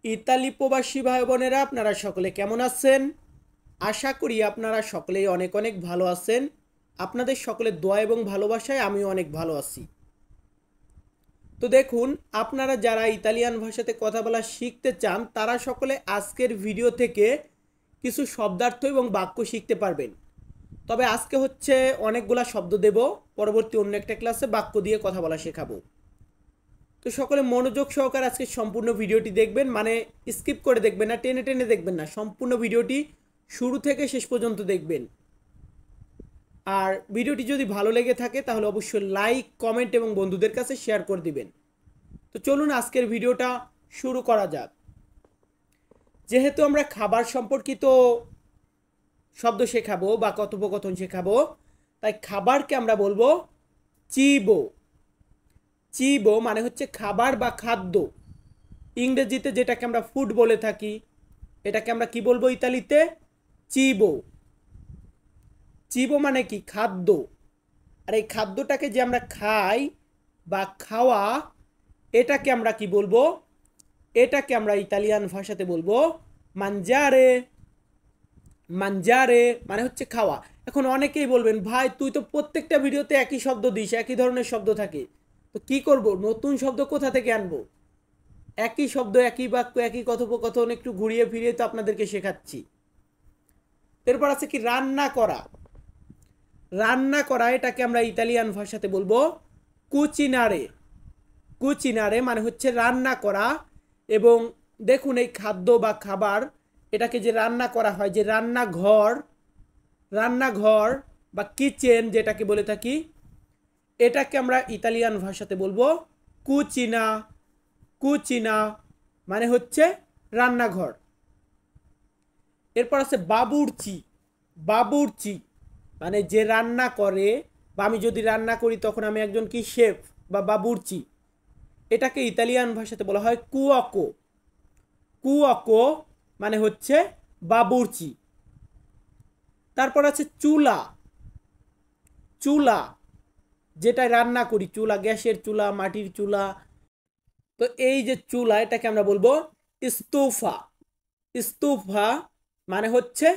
Italy প্রবাসী ভাই বোনেরা আপনারা সকলে কেমন আছেন? আশা করি আপনারা সকলেই অনেক অনেক ভালো আছেন। আপনাদের সকলের দোয়া এবং ভালোবাসায় আমিও অনেক ভালো আছি। তো দেখুন, আপনারা যারা ইতালিয়ান ভাষাতে কথা বলা শিখতে চান তারা সকলে আজকের ভিডিও থেকে কিছু শব্দার্থ এবং বাক্য শিখতে পারবেন। তবে আজকে হচ্ছে অনেকগুলা শব্দ দেব, পরবর্তী অন্য একটা ক্লাসে বাক্য দিয়ে কথা বলা শেখাবো। তো সকলে মনোযোগ সহকারে আজকে সম্পূর্ণ ভিডিওটি দেখবেন, মানে স্কিপ করে দেখবেন না, টেনে টেনে দেখবেন না, সম্পূর্ণ ভিডিওটি শুরু থেকে শেষ পর্যন্ত দেখবেন। আর ভিডিওটি যদি ভালো লেগে থাকে তাহলে অবশ্যই লাইক, কমেন্ট এবং বন্ধুদের কাছে শেয়ার করে দিবেন। তো চলুন আজকের ভিডিওটা শুরু করা যাক। যেহেতু আমরা খাবার সম্পর্কিত শব্দ শেখাবো বা কথোপকথন শেখাবো, তাই খাবারকে আমরা বলবো চিবো। চিবো মানে হচ্ছে খাবার বা খাদ্য। ইংরেজিতে যেটাকে আমরা ফুড বলে থাকি, এটাকে আমরা কি বলবো ইতালিতে? চিবো। চিবো মানে কি? খাদ্য। আর এই খাদ্যটাকে যে আমরা খাই বা খাওয়া, এটাকে আমরা কি বলবো? এটাকে আমরা ইতালিয়ান ভাষাতে বলবো মানজারে। মানজারে মানে হচ্ছে খাওয়া। এখন অনেকেই বলবেন, ভাই তুই তো প্রত্যেকটা ভিডিওতে একই শব্দ দিস, একই ধরনের শব্দ থাকে, তো কি করব, নতুন শব্দ কোথা থেকে আনবো? একই শব্দ, একই বাক্য, একই কথোপকথন একটু ঘুরিয়ে ফিরিয়ে তো আপনাদেরকে শেখাচ্ছি। এরপর আছে কি রান্না করা। রান্না করা এটাকে আমরা ইতালিয়ান ভাষাতে বলবো কুচিনারে। কুচিনারে মানে হচ্ছে রান্না করা। এবং দেখুন, এই খাদ্য বা খাবার এটাকে যে রান্না করা হয়, যে রান্নাঘর, রান্নাঘর বা কিচেন যেটাকে বলে থাকি, এটাকে আমরা ইতালিয়ান ভাষাতে বলবো কুচিনা। কুচিনা মানে হচ্ছে রান্নাঘর। এরপর আছে বাবুর্চি। বাবুর্চি মানে যে রান্না করে, বা আমি যদি রান্না করি তখন আমি একজন কি শেফ বা বাবুর্চি। এটাকে ইতালিয়ান ভাষাতে বলা হয় কুয়াকো। কুয়াকো মানে হচ্ছে বাবুর্চি। তারপর আছে চুলা। চুলা যেটা রান্না করি, চুলা, গ্যাসের চুলা, মাটির চুলা। তো এই যে চুলা, এটাকে আমরা বলবো স্তূফা। স্তূফা মানে হচ্ছে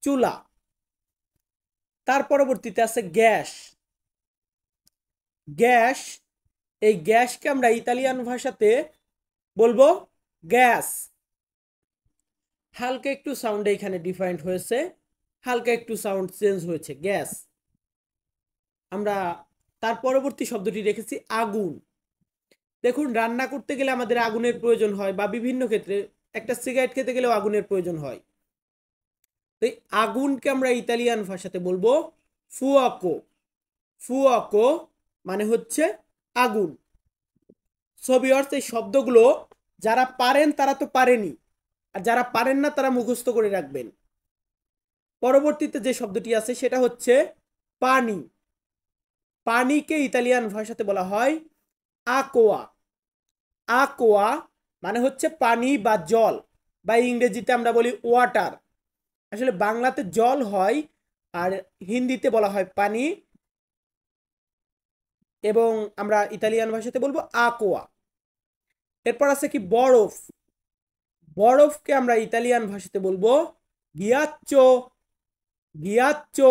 চুলা। তার পরবর্তীতে আছে গ্যাস। গ্যাস, এই গ্যাসকে আমরা ইতালিয়ান ভাষাতে বলবো গ্যাস। হালকা একটু সাউন্ড এখানে ডিফারেন্ট হয়েছে, হালকা একটু সাউন্ড চেঞ্জ হয়েছে, গ্যাস। আমরা তার পরবর্তী শব্দটি রেখেছি আগুন। দেখুন, রান্না করতে গেলে আমাদের আগুনের প্রয়োজন হয়, বা বিভিন্ন ক্ষেত্রে একটা সিগারেট খেতে গেলেও আগুনের প্রয়োজন হয়। তো আগুনকে আমরা ইতালিয়ান ভাষাতে বলবো ফুয়াকো। ফুয়াকো মানে হচ্ছে আগুন। ছবি অর্থ এই শব্দগুলো যারা পারেন তারা তো পারেনি, আর যারা পারেন না তারা মুখস্থ করে রাখবেন। পরবর্তীতে যে শব্দটি আছে সেটা হচ্ছে পানি। পানিকে ইতালিয়ান ভাষাতে বলা হয় আকোয়া। আকোয়া মানে হচ্ছে পানি বা জল, বা ইংরেজিতে আমরা বলি ওয়াটার। আসলে বাংলাতে জল হয়, আর হিন্দিতে বলা হয় পানি, এবং আমরা ইতালিয়ান ভাষাতে বলবো আকোয়া। এরপর আছে কি বরফ। বরফকে আমরা ইতালিয়ান ভাষাতে বলবো গিয়াচ্চো। গিয়াচ্চো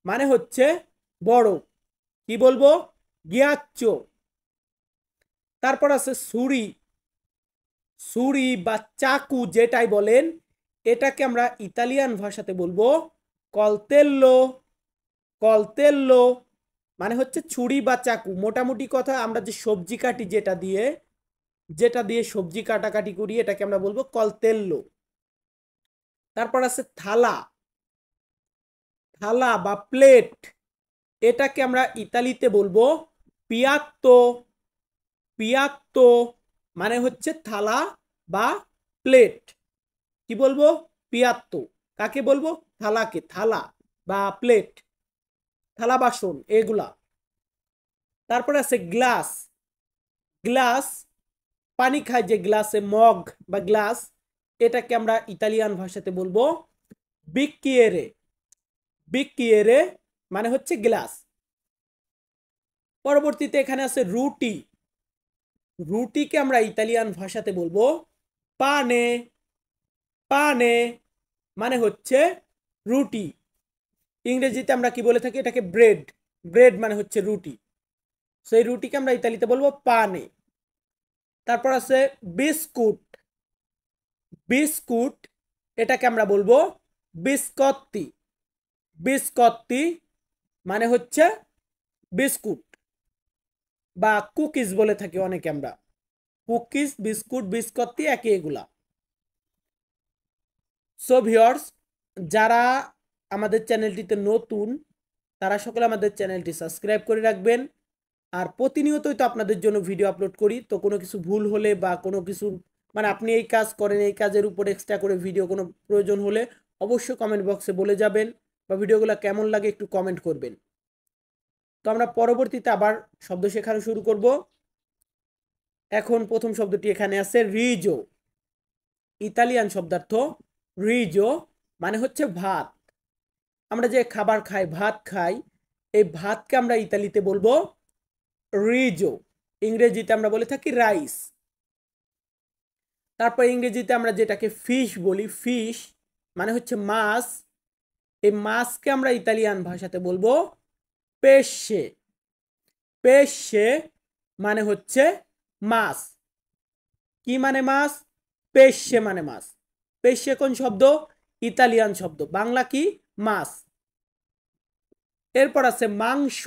মানে হচ্ছে বরফ। কি বলবো? গিয়াচ্চো। তারপর আছে ছুরি। ছুরি বা চাকু যেটাই বলেন, এটাকে আমরা ইতালিয়ান ভাষাতে বলবো কলতেল্লো। কলতেল্লো মানে হচ্ছে ছুরি বা চাকু। মোটামুটি কথা, আমরা যে সবজি কাটি, যেটা দিয়ে সবজি কাটাকাটি করি, এটাকে আমরা বলবো কলতেল্লো। তারপর আছে থালা। থালা বা প্লেট, এটাকে আমরা ইতালিতে বলবো পিয়াত্তো। পিয়াত্তো মানে হচ্ছে থালা বা প্লেট। কি বলবো? পিয়াত্তো। কাকে বলবো? থালাকে। থালা বা প্লেট, থালা বাসন এগুলা। তারপরে আছে গ্লাস। গ্লাস পানি খায় যে গ্লাসে, মগ বা গ্লাস, এটাকে আমরা ইতালিয়ান ভাষাতে বলবো বিক্কিয়েরে। বিক্কিয়েরে মানে হচ্ছে গ্লাস। পরবর্তীতে এখানে আছে রুটি। রুটিকে আমরা ইতালিয়ান ভাষাতে বলবো পানে, পানে মানে হচ্ছে রুটি। ইংরেজিতে আমরা কি বলে থাকি, এটাকে ব্রেড। ব্রেড মানে হচ্ছে রুটি। সেই রুটিকে আমরা ইতালিতে বলবো পানে। তারপর আছে বিস্কুট। বিস্কুট এটাকে আমরা বলবো বিস্কত্তি। বিস্কত্তি মানে হচ্ছে বিস্কুট বা কুকিজ বলে থাকি অনেকে আমরা। কুকিজ, বিস্কুট, বিস্কত্তি একই এগুলা। সো ভিউয়ার্স, যারা আমাদের চ্যানেলটিতে নতুন তারা সকলে আমাদের চ্যানেলটি সাবস্ক্রাইব করে রাখবেন। আর প্রতিনিয়তই তো আপনাদের জন্য ভিডিও আপলোড করি, তো কোনো কিছু ভুল হলে বা কোনো কিছু মানে আপনি এই কাজ করেন, এই কাজের উপর এক্সট্রা করে ভিডিও কোনো প্রয়োজন হলে অবশ্যই কমেন্ট বক্সে বলে যাবেন, বা ভিডিওগুলো কেমন লাগে একটু কমেন্ট করবেন। তো আমরা পরবর্তীতে আবার শব্দ শেখানো শুরু করব। এখন প্রথম শব্দটি এখানে আছে রিজো। ইতালিয়ান শব্দার্থ রিজো মানে হচ্ছে ভাত। আমরা যে খাবার খাই, ভাত খাই, এই ভাতকে আমরা ইতালিতে বলবো রিজো। ইংরেজিতে আমরা বলে থাকি রাইস। তারপর ইংরেজিতে আমরা যেটাকে ফিশ বলি, ফিশ মানে হচ্ছে মাছ। এই মাছকে আমরা ইতালিয়ান ভাষাতে বলবো পেশে। পেশে মানে হচ্ছে মাছ। কি মানে মাছ? পেশে মানে মাছ। পেশে কোন শব্দ? ইতালিয়ান শব্দ। বাংলা কি? মাছ। এরপর আছে মাংস।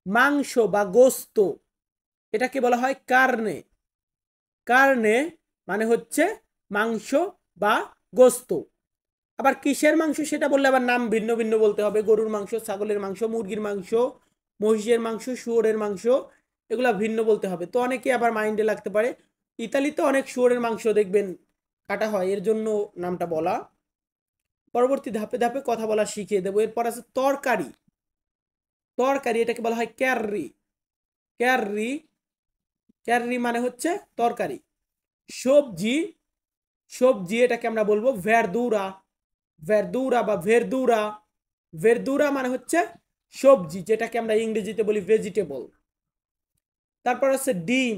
মাংস বা গোস্ত, এটাকে বলা হয় কার্নে। কার্নে মানে হচ্ছে মাংস বা গোস্ত। আবার কিসের মাংস সেটা বললে আবার নাম ভিন্ন ভিন্ন বলতে হবে। গরুর মাংস, ছাগলের মাংস, মুরগির মাংস, মহিষের মাংস, শুয়োরের মাংস, এগুলা ভিন্ন বলতে হবে। তো অনেকে আবার মাইন্ডে লাগতে পারে ইতালিতে অনেক শুয়োরের মাংস দেখবেন কাটা হয়, এর জন্য নামটা বলা। পরবর্তী ধাপে ধাপে কথা বলা শিখিয়ে দেবো। এরপর আছে তরকারি। তরকারি এটাকে বলা হয় ক্যাররি। ক্যাররি, ক্যাররি মানে হচ্ছে তরকারি। সবজি, সবজি এটাকে আমরা বলবো ভেরদুরা। ভেরদুরা বা ভেরদুরা। ভেরদুরা মানে হচ্ছে সবজি, যেটাকে আমরা ইংরেজিতে বলি ভেজিটেবল। তারপর আছে ডিম।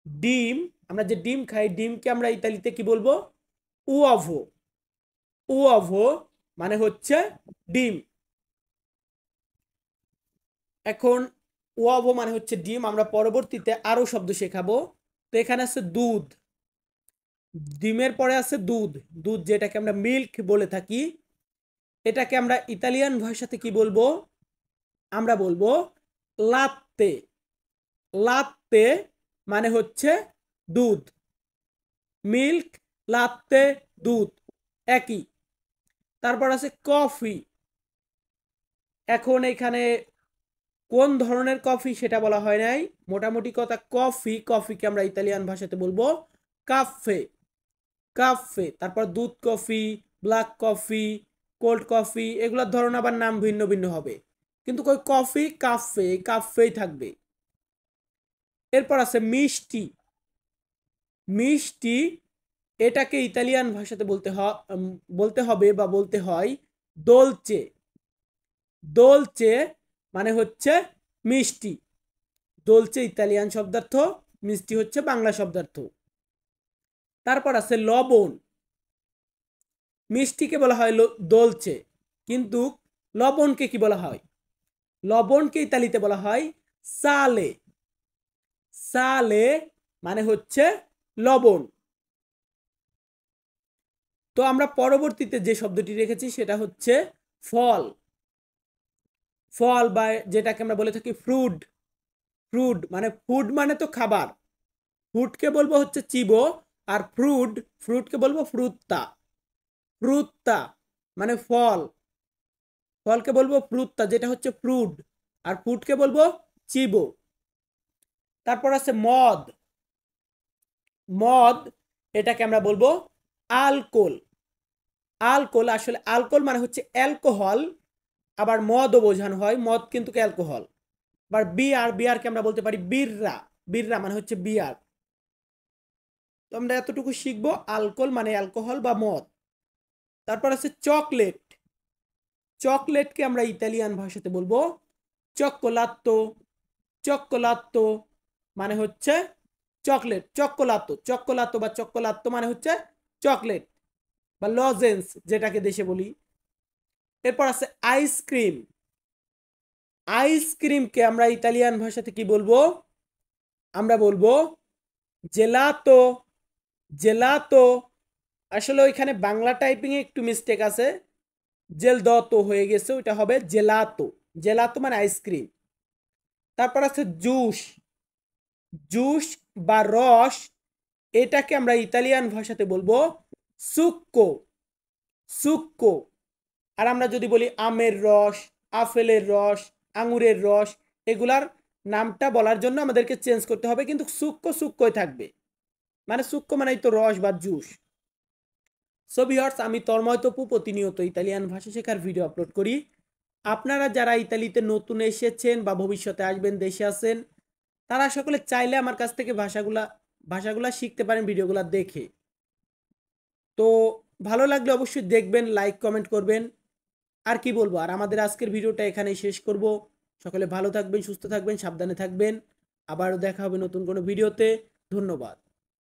ডিম, আমরা যে ডিম খাই, ডিমকে আমরা ইতালিতে কি বলবো? উওভো। উওভো মানে হচ্ছে ডিম। এখন উওভো মানে হচ্ছে ডিম। আমরা পরবর্তীতে আরো শব্দ শেখাবো। তো এখানে আছে দুধ। ডিমের পরে আছে দুধ। দুধ যেটাকে আমরা মিল্ক বলে থাকি, এটাকে আমরা ইতালিয়ান ভাষাতে কি বলবো? আমরা বলবো লাত্তে। লাত্তে মানে হচ্ছে দুধ। মিল্ক, লাত্তে, দুধ একই। তারপর আছে কফি। এখন এখানে কোন ধরনের কফি সেটা বলা হয় নাই, মোটামুটি কথা কফি। কফিকে আমরা ইতালিয়ান ভাষাতে বলবো কাফে। কাফে। তারপর দুধ coffee, black coffee, cold coffee, এগুলোর ধরন আবার নাম ভিন্ন ভিন্ন হবে, কিন্তু কই কফি কাফে, কাফেই থাকবে। এরপর আছে মিষ্টি। মিষ্টি এটাকে ইতালিয়ান ভাষাতে বলতে হবে বা বলতে হয় দোলচে। দোলচে মানে হচ্ছে মিষ্টি। দোলচে ইতালিয়ান শব্দার্থ, মিষ্টি হচ্ছে বাংলা শব্দার্থ। তারপর আছে লবণ। মিষ্টিকে বলা হয় দোলচে, কিন্তু লবণকে কি বলা হয়? লবণকে ইতালিতে বলা হয় সালে। সালে মানে হচ্ছে লবণ। তো আমরা পরবর্তীতে যে শব্দটি রেখেছি সেটা হচ্ছে ফল। ফল বা যেটাকে আমরা বলে থাকি ফ্রুট। ফ্রুট মানে ফুড মানে তো খাবার। ফ্রুটকে বলবো হচ্ছে চিবো, আর ফ্রুট, ফ্রুটকে বলবো ফ্রুত্তা। ফ্রুত্তা মানে ফল। ফলকে বলবো ফ্রুত্তা, যেটা হচ্ছে ফ্রুট। আর ফ্রুটকে বলবো চিবো। তারপর আছে মদ। মদ এটাকে আমরা বলবো আলকোল। আলকোল, আসলে আলকোল মানে হচ্ছে অ্যালকোহল, আবার মদও বোঝানো হয়, মদ কিন্তু অ্যালকোহল। আবার বিয়ার, বিয়ারকে আমরা বলতে পারি বিররা। বিররা মানে হচ্ছে বিয়ার। তো আমরা এতটুকু শিখবো, আলকোহল মানে অ্যালকোহল বা মদ। তারপর আছে চকলেট। চকলেটকে আমরা ইতালিয়ান ভাষাতে বলবো চক্কোলাত্তো। চক্কোলাত্তো মানে হচ্ছে চকলেট, চক্কোলাতো, চক্কোলাতো বা চক্কোলাত্তো মানে হচ্ছে চকলেট বা লজেন্স যেটাকে দেশে বলি। এরপর আছে আইসক্রিম। আইসক্রিমকে আমরা ইতালিয়ান ভাষাতে কি বলবো? আমরা বলবো জেলাতো, জেলাতো। আসলে ওইখানে বাংলা টাইপিংয়ে একটু মিস্টেক আছে, জেল দ তো হয়ে গেছে, ওইটা হবে জেলাতো। জেলাতো মানে আইসক্রিম। তারপর আছে জুস। জুস বা রস, এটাকে আমরা ইতালিয়ান ভাষাতে বলবো সুক্কো, সুক্কো। আর আমরা যদি বলি আমের রস, আপেলের রস, আঙুরের রস, এগুলার নামটা বলার জন্য আমাদেরকে চেঞ্জ করতে হবে, কিন্তু সুক্কো সুক্কোই থাকবে। মানে সুক্কো মানেই তো রস বা জুস। সো ভিউয়ার্স, আমি তন্ময় তপু প্রতিনিয়ত ইতালিয়ান ভাষা শেখার ভিডিও আপলোড করি। আপনারা যারা ইতালিতে নতুন এসেছেন বা ভবিষ্যতে আসবেন, দেশে আছেন, তারা সকলে চাইলে আমার কাছ থেকে ভাষাগুলা শিখতে পারেন ভিডিওগুলো দেখে। তো ভালো লাগলে অবশ্যই দেখবেন, লাইক কমেন্ট করবেন। আর কি বলবো, আর আমাদের আজকের ভিডিওটা এখানেই শেষ করব। সকলে ভালো থাকবেন, সুস্থ থাকবেন, সাবধানে থাকবেন। আবারও দেখা হবে নতুন কোনো ভিডিওতে। ধন্যবাদ।